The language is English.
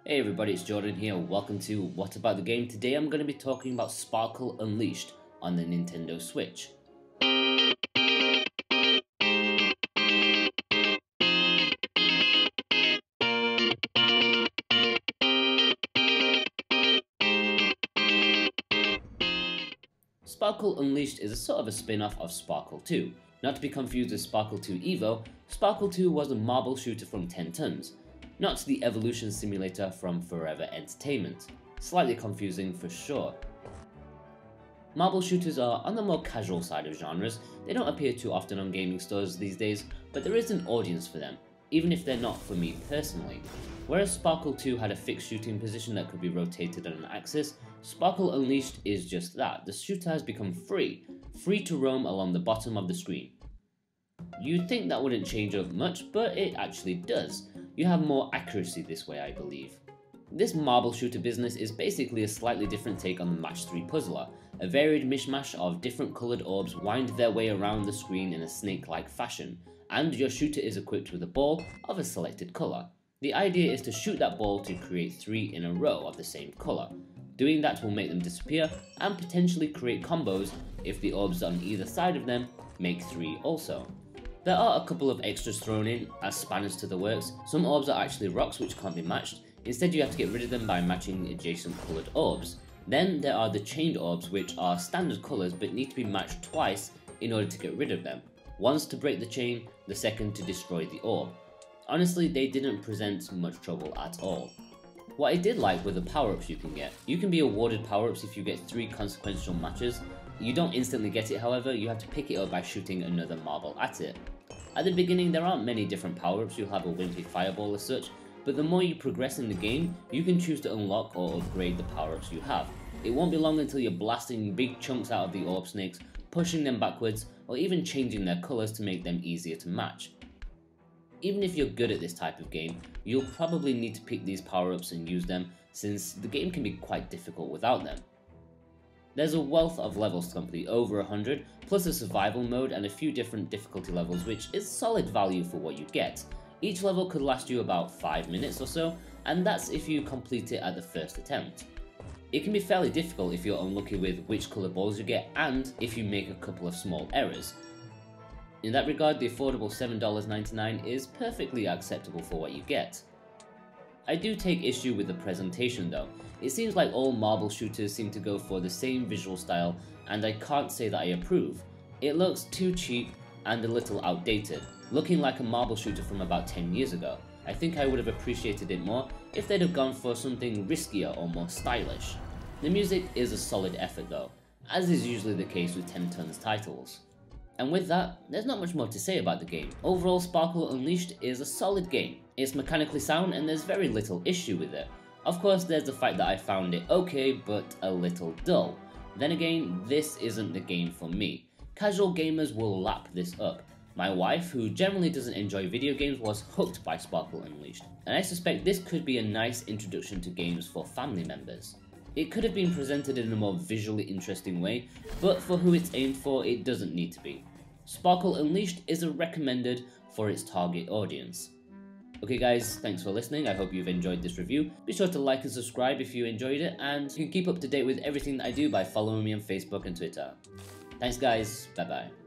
Hey everybody, it's Jordan here. Welcome to What About the Game. Today I'm going to be talking about Sparkle Unleashed on the Nintendo Switch. Sparkle Unleashed is a sort of a spin-off of Sparkle 2. Not to be confused with Sparkle 2 Evo, Sparkle 2 was a marble shooter from 10 Tons, not the evolution simulator from Forever Entertainment. Slightly confusing for sure. Marble shooters are on the more casual side of genres. They don't appear too often on gaming stores these days, but there is an audience for them, even if they're not for me personally. Whereas Sparkle 2 had a fixed shooting position that could be rotated on an axis, Sparkle Unleashed is just that. The shooter has become free to roam along the bottom of the screen. You'd think that wouldn't change up much, but it actually does. You have more accuracy this way, I believe. This marble shooter business is basically a slightly different take on the Match 3 Puzzler. A varied mishmash of different coloured orbs wind their way around the screen in a snake-like fashion, and your shooter is equipped with a ball of a selected colour. The idea is to shoot that ball to create 3 in a row of the same colour. Doing that will make them disappear and potentially create combos if the orbs on either side of them make 3 also. There are a couple of extras thrown in as spanners to the works. Some orbs are actually rocks which can't be matched. Instead you have to get rid of them by matching adjacent coloured orbs. Then there are the chained orbs, which are standard colours but need to be matched twice in order to get rid of them. Once to break the chain, the second to destroy the orb. Honestly, they didn't present much trouble at all. What I did like were the power-ups you can get. You can be awarded power-ups if you get 3 consequential matches. You don't instantly get it, however, you have to pick it up by shooting another marble at it. At the beginning there aren't many different power-ups. You'll have a wimpy fireball as such, but the more you progress in the game, you can choose to unlock or upgrade the power-ups you have. It won't be long until you're blasting big chunks out of the orb snakes, pushing them backwards, or even changing their colours to make them easier to match. Even if you're good at this type of game, you'll probably need to pick these power-ups and use them, since the game can be quite difficult without them. There's a wealth of levels to complete, over 100, plus a survival mode and a few different difficulty levels, which is solid value for what you get. Each level could last you about 5 minutes or so, and that's if you complete it at the first attempt. It can be fairly difficult if you're unlucky with which colour balls you get and if you make a couple of small errors. In that regard, the affordable $7.99 is perfectly acceptable for what you get. I do take issue with the presentation though. It seems like all marble shooters seem to go for the same visual style, and I can't say that I approve. It looks too cheap and a little outdated, looking like a marble shooter from about 10 years ago. I think I would have appreciated it more if they'd have gone for something riskier or more stylish. The music is a solid effort though, as is usually the case with 10 Tons titles. And with that, there's not much more to say about the game. Overall, Sparkle Unleashed is a solid game. It's mechanically sound and there's very little issue with it. Of course, there's the fact that I found it okay, but a little dull. Then again, this isn't the game for me. Casual gamers will lap this up. My wife, who generally doesn't enjoy video games, was hooked by Sparkle Unleashed, and I suspect this could be a nice introduction to games for family members. It could have been presented in a more visually interesting way, but for who it's aimed for, it doesn't need to be. Sparkle Unleashed is recommended for its target audience. Okay guys, thanks for listening. I hope you've enjoyed this review. Be sure to like and subscribe if you enjoyed it, and you can keep up to date with everything that I do by following me on Facebook and Twitter. Thanks guys, bye bye.